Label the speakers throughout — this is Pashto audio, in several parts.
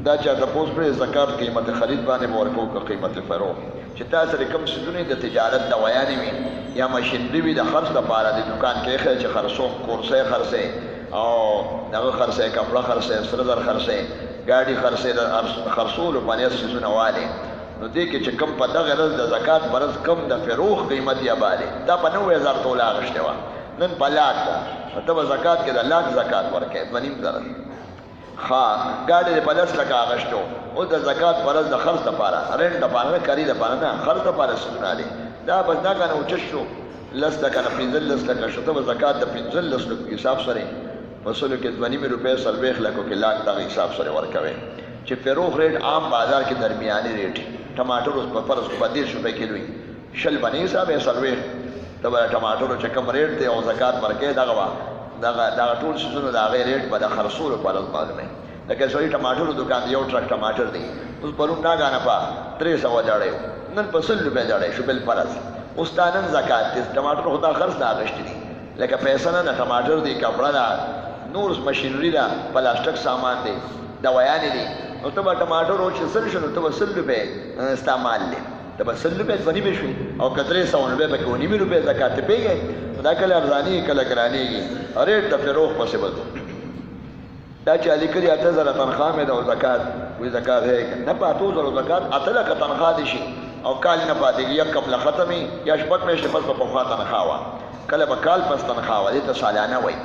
Speaker 1: دا چا تپوس کړی زکات قیمت خرید باندې به ورکوو که قیمت فروغ چې تا سره کوم څیزونه د تجارت دوایانې وي یا ماشینري وي د خرڅ لپاره د دوکان کې ایښی چې خرڅوم کورسۍ خرڅې او دغه خرڅې کپړه خرڅې سره زر خرڅې ګاډي خرڅې د خرڅولو باندې څیزونه والې نو دې کې چې کم په دغه ورځ د زکات برز کم د فروغ قیمت یا بالې دا په 90,000 توله اخیستې وه نن په لاک ده ته به زکات کې د لاک زکات ورکوې 2.5 ها ګاډي دې په 10 لکه اخیستو اوس د زکات برز د خرڅ لپاره رنټ لپاره نه کاري لپاره نه خرڅ لپاره څیزونه دي دا بس دا کنه اوچت شو 10 لکه نه 15 لکه شو ته به زکات د 15 لکه حساب سره په سلو کې 2.5 روپۍ 40 لکو کې لاک دغه حساب سره ورکوي چې فروغ ریټ عام بازار کې درمیاني ریټ ټماټر اوس په فرض کو 30 روپۍ کیلو وي شل باندې حساب یې 40 ته به ټماټر چې کوم ریټ دی او زکات ورکې دغه ټول څیزونه د هغې ریټ به د خرڅولو په اړه معلوموي لکه سړي ټماټرو دوکان دی یو ټرک ټماټر دی اوس پرون ناګانه په 300 جاړی نن په 100 روپۍ جاړی شو بل فرض اوس تا نن زکات دی ټماټر خو دا خرڅ نه اخیستي دي لکه پیسه نه ټماټر دی کپړه ده نور ماشینري ده پلاستیک سامان دی دوایانې دي نو ته به ټماټر او چې سل شو نو ته به 100 روپۍ استعمال دی ته به 100 روپۍ 2.5 شوي او که 300 روپۍ پکې 2.5 روپۍ زکات ته پیږي دا کله ارزاني کله ګرانېږي ریټ د فروغ پسې بدلو دا چې علي کړي 8,000 تنخواه مې ده او زکات وایي زکات نه په 8,000 زکات 8 لکه تنخواه دي شي او کال نه پاتېږي یا قبله ختمې یا شپږ میاشتې پس به پخوا تنخواه وه کله به کال پس تنخواه وه دې ته سالانه وایي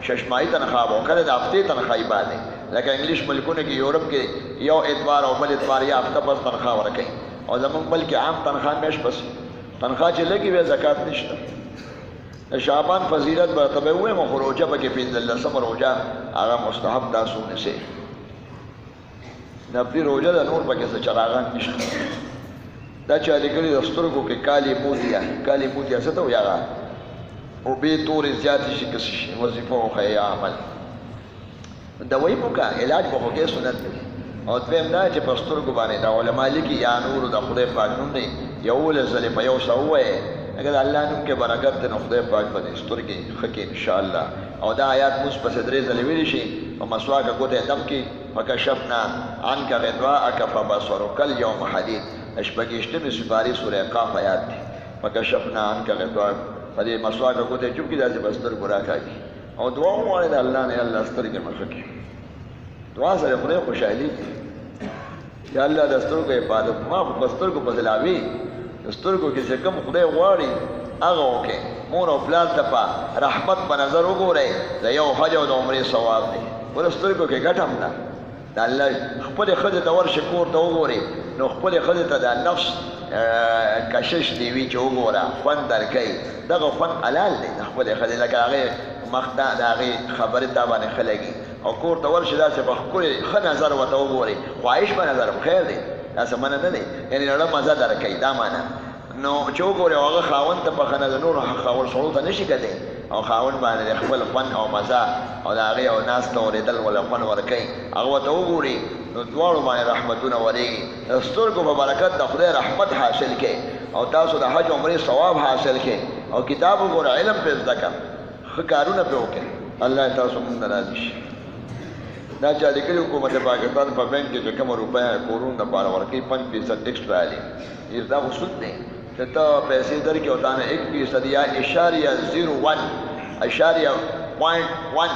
Speaker 1: ششماهي تنخواه به کله د هفتې تنخواهي باندې لکه انګلیش ملکونو کې یورپ کې یو اتوار او بل اتوار یا هفته پس تنخواه ورکوي او زمونږ بلکې عام تنخواه میاشت پس تنخواه چې لګي وي زکات نشته شعبان فضیلت به ته به ووایم خو روژه پکې 15 روژه هغه مستحب دا څو نیسئ نفلي روژه ده نور پکې څه چراغان نشته دا چې لیکلي د سترګو کې کالي موتیا څه ته وایي هغه اوبې تورې زیاتې شي که څه شي وظیفه وښیه یا عمل دوایي مو که علاج به خو کې سنت دی او دویم دا چې په سترګو باندې دا علما لیکي یا نورو د خدای پاک نوم دی 11 ځلې په یو سه ووایې اگر الله نوم کې برکت دی نو خدای پاک به دې سترګې ښه کړي انشاءالله او دا آیات موږ پسې 3 ځلې ویلی شي په مسواکه ګوته دم کې فکشفنا عنک غطاءک فبصرک الیوم حدید شپږیشتمې سپارې سورې قاف آیات دی فکشفنا عنک غطاءک په دې مسواکه ګوته چوپ کړي داسې به سترګو راکاږي او دعا وغواړئ د الله نه الله سترګې مې ښه کړي دعا سره خدای خوشحالي یا الله د سترګو حفاظت ما خو په سترګو پسې لاوي د سترګو کې چې کوم خدای غواړي هغه وکړئ مور او پلار ته په رحمت په نظر وګورئ د یو حج او د عمرې ثواب دی ور سترګو کې ګټه هم ده د الله خپلې ښځې ته ورشي کور ته وګورئ نو خپلې ښځې ته د نفس کشش دی وي چې وګوره خوند درکوي دغه خوند حلال دی د خپلې ښځې لکه هغې مخ ته د هغې خبرې تا باندې ښه لګي او کور ته ورشي داسې په ښکلې ښه نظر ورته وګورئ خواهش په نظر خیر دی داسې منه نه دی یعنې زړه مزه درکوي دا معنه نو چې وګورئ او هغه خاوند ته بخښنه د نورو خاوند سړو ته نه شي کتی او خاوند باندې د خپل خوند او مزه او د هغې او ناسته اورېدل وله خوند ورکوي هغه ورته وګوري نو دواړو باندې رحمتونه ورېږي د سترګو په برکت د خدای رحمت حاصل کړي او تاسو د حج عمرې ثواب حاصل کړي او کتاب وګوره علم پرې زده کړه ښه کارونه پرې وکړئ الله تاسو مونږ نه راضي شي دا چې لیکلي حکومت پاکستان په بینک کې چې کومه روپۍ کورونو دپاره ورکوي 5% ټیکس رالي دا خو سود دی چې ته پیسې درکړې او تا نه 1% یا 0.01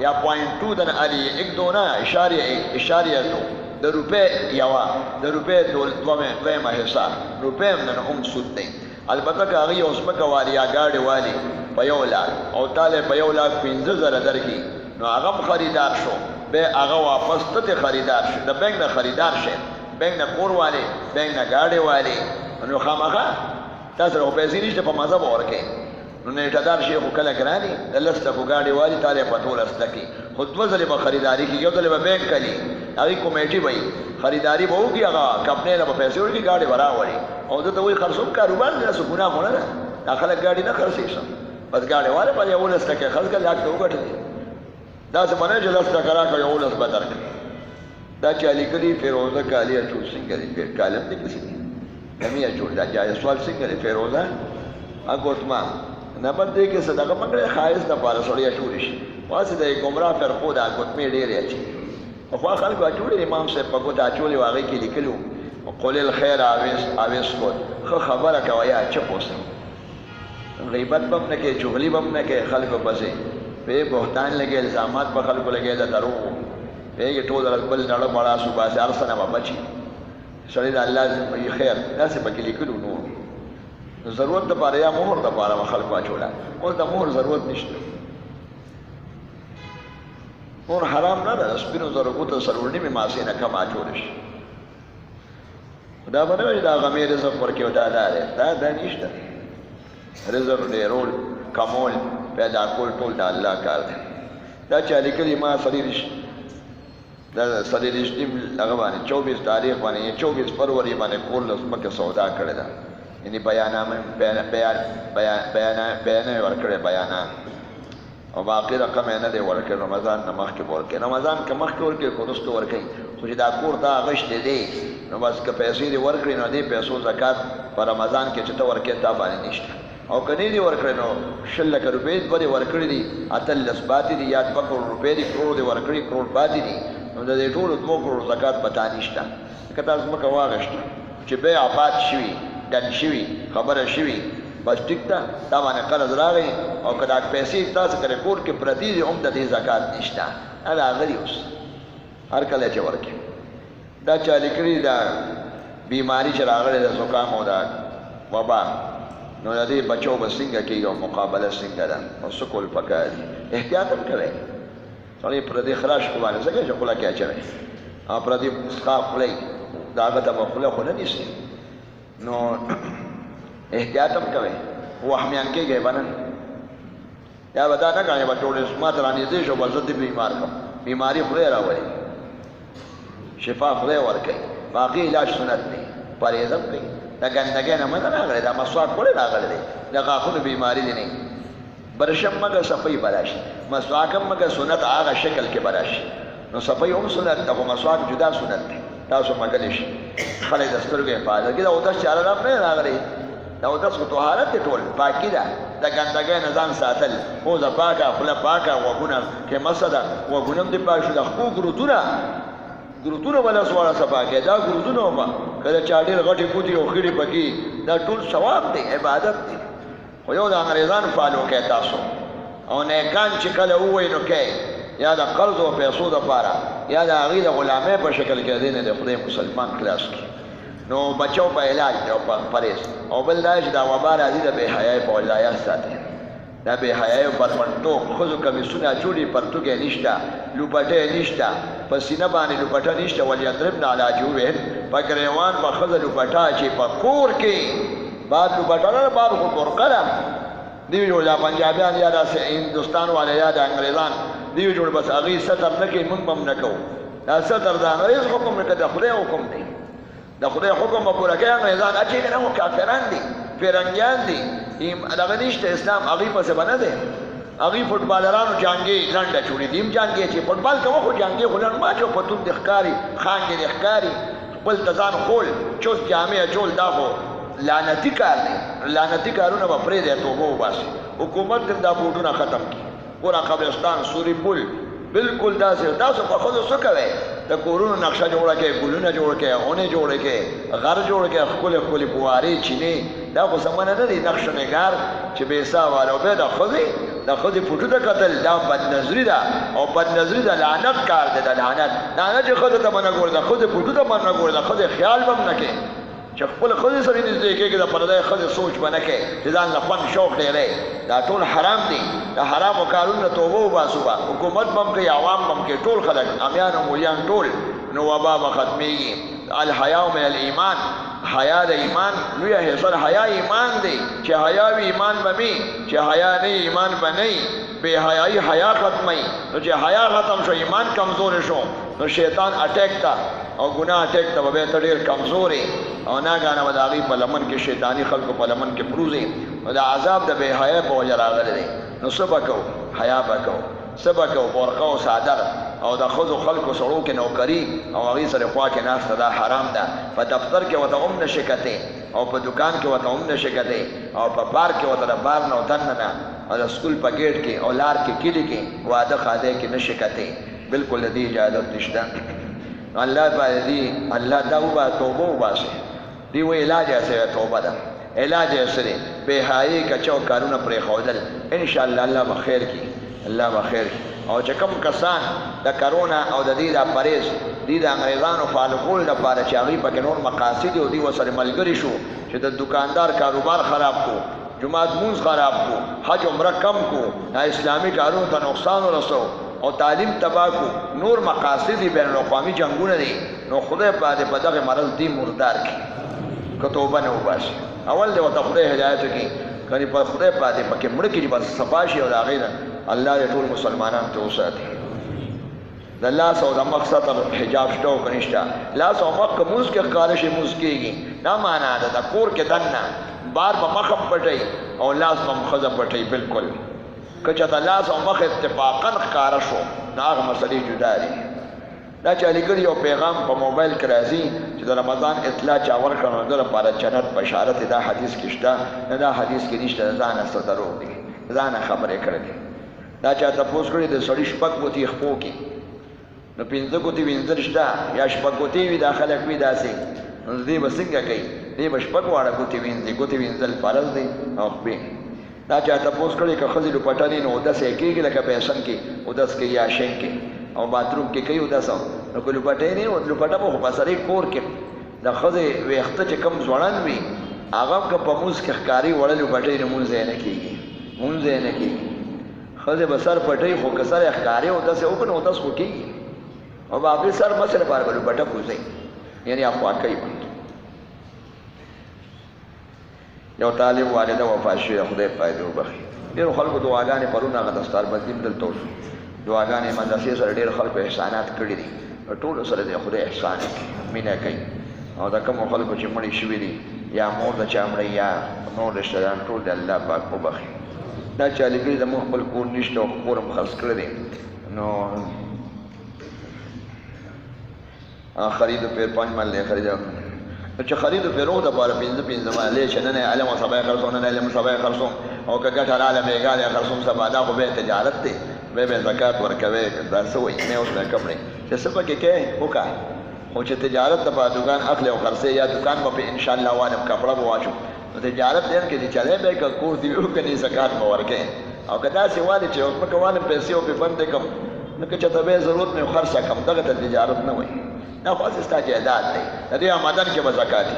Speaker 1: یا 0.2 د نه الي 1 نه 0.2 د روپۍ یوه د روپۍ دویمه حصه روپۍ هم نه هم سود دی البته که هغې یو ځمکه والي یا ګاډې والي په 1 لاک او تاله په 1,15,000 درکړي نو هغه هم خریدار شو بیا هغه واپس ته خریدار شي د بینک نه خریدار شي بینک نه کور والی بینک نه ګاډې والی نو خامخا تاسو سره خو پیسې نشته په مزه به ورکوئ نو نیټهدار شي خو کله ګراني د 10 ټکو ګاډې والي تاله په 12 ټکي خو 2 ځلې به خریداري کېږي یو ځلې به بینک کوي هغې کمیټي به وي خریداري به وکړي هغه کمپنۍ له به پیسې ورکړي ګاډې به راوړي او ده ته وایي خرڅوم کاروبار دی داسې ګناه خو نه ده دا خلک ګاډي نه خرڅوي ښه بس ګاډې والا به 11 ټکې خرڅ کړه لاک ته وګټلې داسې منه چې 10 ټکه راکړه 11 به درکړي دا چې لیکلي فیروزه کالي اچول څنګه دی کالم دی کسی دی نمی اچول دا جای سوال څنګه دی فیروزه اګوتما نه باندې کې صدقه مګړې خایس د پاره سړی اچول شي واسه د ګمراه فرقو دا اګوتمې ډېرې اچي خو خلکو اچولې امام صاحب په ګوته اچولې و هغې کې لیکلي و قل الخیر اویس کول ښه خبره کوه یا چپ اوسئ غیبت به هم نه کوې چغلي به هم نه کوې خلکو پسې پې بهتان لګې الزامات په خلکو لګې د دروغ پېږې ټول ورځ بل نړه مړا شو باسې هر څه نه به بچي سړی د الله خیر داسې پکې لیکلو نور ضرورت دپاره یا مهر دپاره به خلکو اچوله اوس د مهر ضرورت نشته مهر حرام نه ده د سپینو زرو ګوته څلور نیمې ماسې نه کم اچولی شي دا به نه وایي د هغه مې رزق ورکوي دا دی دا نشته رزق ډېرول کمول پیدا کول ټول د الله کار دی دا چا لیکلي ما دا څلېرویشتم هغه باندې 24 تاریخ باندې 24 فروری باندې کور له ځمکې سودا کړې ده یعنې بیانه یې ورکړی بیانات او باقي رقم یې نه دی ورکړی رمضان نه مخکې به ورکوي رمضان که مخکې ورکوي که وروسته ورکوي خو چې دا کور تا غشتی دی نو بس که پیسې دې ورکړي نو دې پیسو زکات په رمضان کې چې ته ورکوې تا باندې نشته او که نه دې ورکړی نو 100 لکه روپۍ دوه دې ورکړي دي 18 پاتې دي یا 2 کروړ روپۍ دي کروړ دې ورکړي کروړ پاتې دي نو د دې ټولو 2 کروړ زکات په تا نشته که تا ځمکه واغېسته چې بیع پات شوي ډن شوي خبره شوي بس ټیک ده تا باندې قرض راغی او که دا پیسې تاسو کرے کور کې پرتې دي هم د دې زکات نشته هغه راغلي اوس هر کله چې ورکړي دا چا لیکلي دا بیماري چې راغلی د زکام او دا وبا نو د دې بچو به څنګه کېږي او مقابله څنګه ده او څه کول پکار دي احتیاط هم کوئ سړی پردې خلاص کو باندې څنګه چې خوله کې اچوي او پردې مسخا خولئ د هغه ته به خوله خو نه نیسي نو احتیاط هم کوئ وهمیان کېږئ به نه یا به دا نه کوئ به ټول ما ته رانږدې شو به زه دې بیمار کړم بیماري خدای راولي شفا خدای ورکوي باقي علاج سنت دی پرهیز هم کوي د ګندګۍ نه منه راغلی دا مسواک ولې راغلی دی د غاښونو بیماري دی نه برشم مګه صفۍ به راشي مسواک هم مګه سنت هغه شکل کې به راشي نو صفۍ هم سنت ده خو مسواک جدا سنت دی تاسو مګلی شي خلک د سترګو حفاظت کوي دا اودس چې عالم نه راغلی دا اودس خو طهارت دی ټول پاکي ده د ګندګۍ نه ځان ساتل پوزه پاکه خوله پاکه غوږونه کې مسه ده غوږونه هم دې پاک شو د خپو ګروتونه ولا سواړه صفا کې دا ګروتونه وما کله چا ډېر غټې پوتې او خېړې پکې دا ټول ثواب دی عبادت دی خو یو د انګریزانو فالو کوي تاسو او نیکان چې کله ووایي نو کوي یا د قرض او پیسو دپاره یا د هغې د غلامۍ په شکل کې دی نه د خدای مسلمان خلاص کړي نو بچو په علاج دی او په پرهیز او بل دا چې دا وبا راځي د بېحیایۍ په وجایه ساتي دا بېحیایۍ او بربنډتوب ښځو کمیسونه اچولي پرتوګی نشته لوپټۍ نشته په سینه باندې لوپټه نشته وليضربن علی جیوبهن په ګریوان به ښځه لوپټه اچي په کور کې بعد لوپټه نه بعد خو برقه ده دوی جوړ دا پنجابیان یا دا هندوستان والا یا دا انګریزان دوی جوړ بس هغې ستر نه کوي موږ به هم نه کوو دا ستر د انګریز حکم نه کوي د خدای حکم دی د خدای حکم به پوره کوي انګریزان اچي که نه خو کافران دي فرنګیان دي دغه نشته اسلام هغې پسې به نه دی هغې فټبالرانو جانګې لنډه چوړي دي هم جانګې چې فټبال کوه خو جانګې خو لنډ ما چې پتون دې ښکاري خانګې دې ښکاري خپل ته ځان خول چوست جامې اچول دا خو لعنتي کار دی لعنتي کارونه به پرېږدی توبه وباسي حکومت دې دا بوټونه ختم کړي ګوره قبرستان سوري پل بالکل داسې تاسو په ښځو څه کوئ د کورونو نقشه جوړه کړئ ګلونه جوړ کړئ غونې جوړې کړئ غر جوړ کړئ ښکلې ښکلې فوارې چینې دا خو سمنه نه دی نقش نګار چې بې حساب والا او بیا د ښځې فوټو ته کتل دا بدنظري ده او بدنظري د لعنت کار دی د لعنت دا نه چې ښځو ته به نه ګورې د ښځې فوټو ته به نه ګورې د ښځې خیال به هم نه کوې چې خپل ښځې سره نږدې کېږي د پردۍ ښځې سوچ به نه کوې چې ځان له خوند شوق ډېری دا ټول حرام دي د حرامو کارونو نه توبه وباسو به حکومت به هم کوي عوام به هم کوي ټول خلک امیان او مولیان ټول نو وبا به ختمېږي الحیا من الایمان حیا د ایمان لویه حصه حیا ایمان دی چې حیا وي ایمان به وي چې حیا نه ایمان به نه وي بې حیایي حیا ختموي نو چې حیا ختم شو ایمان کمزورې شو نو شیطان اټیک ته او ګناه اټیک ته به بیا ته ډېر کمزورې او ناګانه به د هغې په لمن کې شیطاني خلکو په لمن کې پروزي نو د عذاب د بې حیا په وجه راغلی دی نو څه به کوو حیا به کوو څه به کوو برقه او صادر او د ښځو خلکو سړو کې نوکري او هغې سره خوا کې ناسته دا حرام ده په دفتر کې ورته هم نشي کتې او په دکان کې ورته هم نشي کتې او په بار کې ورته د بار نه او دننه نه او د سکول په ګیټ کې او لار کې کلي کې واده خاده کې نشي کتې بالکل د دې اجازت نشته. الله باندې دی الله دا وبا توبه وباسي دی و علاج یې توبه ده علاج یې سره به هاي کچو کارونه پرې خودل ان شاء الله الله بخیر کی الله بخیر کی. او چې کوم کسان د کرونا او د دې د پریز دي د انګریزانو فالکول لپاره چې هغه پکې نور مقاصد او دی وسره ملګری شو چې د دکاندار کاروبار خراب کو جماعت مونږ خراب کو حج عمره کم کو اسلامي کارونو ته نقصان ورسو او تعلیم تباہ کو نور مقاصد بین الاقوامی جنگونه دي نو خدای په دغه مرض دی مردار کی کتوبه نه وباسي اول دی وته خدای هدایت کی کني په خدای پکې مړ کی بس صفاشي او هغه الله دې ټول مسلمانان ته وساتي. د لاس او د مقصد حجاب شته او کنيشته لاس او مخ موږ کې خارش موږ کېږي دا معنا ده د کور کې دنه بار په مخ پټي او لاس په مخ پټي بالکل کچا د لاس او مخ اتفاقا ښکارا شو هغه مسلې جدا دي. دا چې علیګړي یو پیغام په موبایل کې راځي چې د رمضان اطلاع چا ورکړو د لپاره جنت بشارت دا حدیث کې شته نه دا حدیث کې نشته ځان سترو دي ځان خبرې کړې دا چې تاسو کړی د سړی شپږ وتی خپو کې نو پینځه کوتي وینځل شته یا شپږ کوتي وی داخله کوي داسې نو دې بسنګ کوي دې بشپږ واړه کوتي وینځل فرض دي او په دا چې تاسو کړی که خزي لپټانی نو داسې کېږي لکه پیسن کې او داس کې یا شین کې او باتروم کې کوي داسو نو کله پټې نه او لپټه په خپسري کور کې د خزي وخت چې کم ځوړان وي هغه که په موس کې ښکاری وړل پټې نه مونږ نه کېږي خزه بسر پټي خو کسر اخکاری او داسې او کنه او داس خو کېږي او باقي سر مسره بار بل پټه کوزي یعنی اخوا کوي. یو طالب والده وفات شوی خدای پایدو بخي ډېر خلکو دعاګانې پرونه هغه دستار بدیم دلته وشو دعاګانې مدرسې سره ډېر خلکو احسانات کړي دي ټول سره د خدای احسان مینه کوي او دا کوم خلکو چې مړي شوي دي یا مور د چا مړی یا نور رشتهداران ټول د الله پاک وبخي. دا چې علیګړي د مخ خپل کور نشته او کور هم خرڅ کړی دی نو خرید پیر 5 ملې خرید چې خرید پیرو د بار 15 ملې چې نه علم او سبا خرڅونه نه علم سبا خرڅو او کګه ټاله عالم یې خرڅوم سبا دا خو به تجارت دی به زکات ورکوي دا سوې نه اوس نه کمړي چې سبا کې وکا او چې تجارت د دکان اخلي او خرڅي یا دکان په ان شاء الله وانه کپڑا بواچو نو تجارت دې کې چې چلے به کور دی او کني زکات مو ورکې او کدا سی والي چې په کوانه پیسې او په بند کم نو که چاته به ضرورت نه خرڅه کم دغه تجارت نه وي نه خاص استا جهاد دی د دې آمدن کې به زکات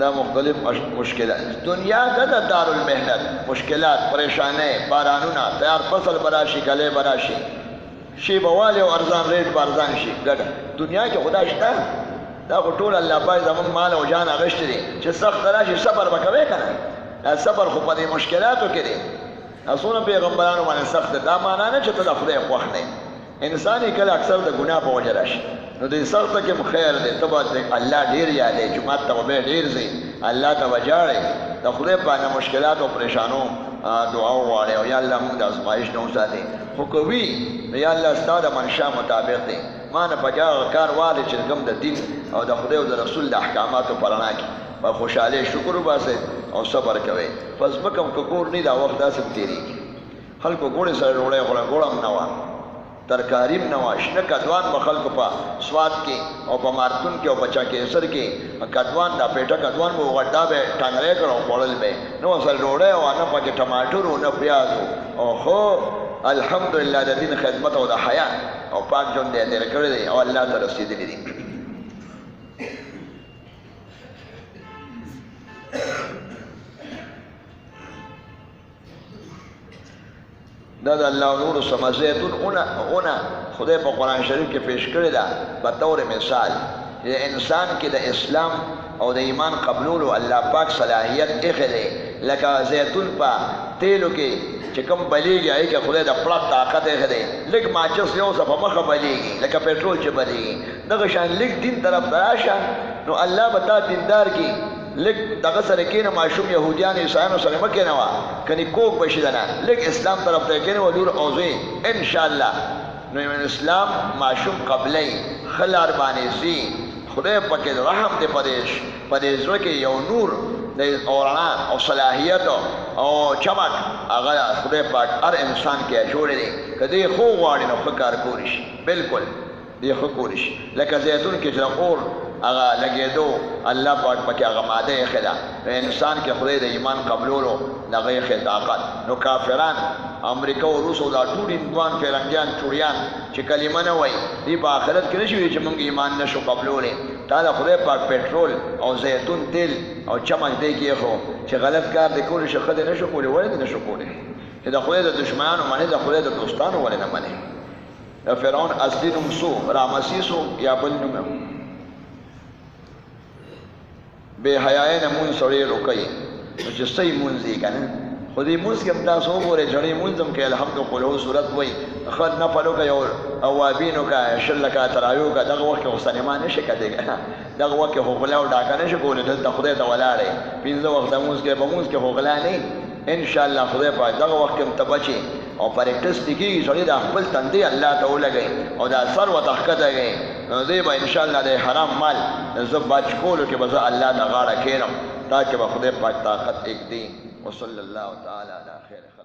Speaker 1: دا مختلف مشکلات دنیا د دار المهنت مشکلات پریشانه بارانونه تیار فصل براشي کله براشي شی بواله او ارزان ریټ بارزان شي ګټه دنیا کې خدا شته دا ټول الله پاک زمون مال او جان اغشت دي چې سخت راشي صبر وکوي کنه صبر خو په مشکلاتو کې دي اسونه پیغمبرانو باندې سخت دا معنا نه چې ته د خدای خوښ نه انساني کله اکثر د ګناه په وجه راشي نو د سخت کې خیر دی ته به الله ډیر یادې جمعه ته به ډیر زی الله ته وجاړي د خدای په مشکلات او پریشانو دعا وغواړي او یا الله موږ د ازمایش نه وساتي خو کوي یا الله ستاسو د منشا مطابق دی ما نه پجا کار والي چې کوم د دین او د خدای او د رسول د احکاماتو پرانا کې په خوشاله شکر وباسه او صبر کوي پس بکم کور نه دا وخت داسې تیریږي خلکو ګوړې سره وړي غوړم نه و ترکاریم نه واشنه کدوان په خلکو په سواد کې او په مارتون کې او بچا کې اثر کې کدوان دا پیټه کدوان مو غډا به ټنګړې کړو خړل به نو سره وړي او نه پکې ټماټر او نه پیاز او خو الحمدلله د دین خدمت او د حیا او پاک جون دې تیر کړی دی او الله ته رسیدلی دی. دا د الله نور سمزیتون اونه خدای په قرآن شریف کې پیش کړی دا په طور مثال چې انسان کې د اسلام او د ایمان قبولولو الله پاک صلاحیت اخلي لکه زیتون په تیلو کې چې کوم بلیږي هغه کې خدای د پړق طاقت اخلي لږ ماچس یو څه په مخه بلیږي لکه پټرول چې بلیږي دغه شان لږ دین طرف راشه نو الله به تا دیندار کی لږ دغه سره کېنه ماشوم یهودیان عیسایانو سره مه کېنوه کني کوک بشي دنه لږ اسلام طرف ته کېنوه لور او زوی انشاءالله نو اسلام ماشوم قبلی خلار باندې زی خدای پاک رحم دې پدې زړه کې یو نور د اورنا او صلاحیت او چمک هغه خدای پاک هر انسان کې جوړې دی که دی خو غواړي نو ښه کار کولی شي بالکل دی ښه کولی شي لکه زیتون کې چې اور هغه لګېدو الله پاک پکې هغه ماده یې ښه ده انسان کې خدای د ایمان قبلولو د هغه یې ښه طاقت نو کافران امریکا او روس او دا ټول هندوان فرنګیان چوریان چې کلمه نه وایي دی په آخرت کې نشي وایي چې موږ ایمان نشو قبلولی تا د خدای پاک پټرول او زیتون تیل او چمچ دی کېښو چې غلط کار دی کولی شي ښه دی نشو کولی ولې دی نشو کولی چې د خدای د دشمنانو منې د خدای د دوستانو ولې نه منې د فرعون اصلي نوم سو رامسیس یا بل نوم بے حیائی نمون سوڑی رکی جو سی منزی کنن خودی منز کم تاسو گوره جڑی منزم که الحمد قلو صورت وی خود نفلو که یو اوابینو که شلکا ترایو که دغه وقت غسنمان نشه که دیگه دغه وقت خوغلاو ڈاکا نشه کولی دلتا خدای تولاره پینزه وقت منز که بمنز که خوغلا نی انشاءاللہ خدای پاک دغه وقت کم تبچی او پریکټس دیږي سړی د خپل تندې الله ته ولګي او دا سر وتخکته گئی نو دی به انشاءالله د حرام مال زه بچ کولو کې به زه الله ته غاړه کېنم تاکہ به خدای پاک طاقت ایک دی وصلی الله تعالی علی خیر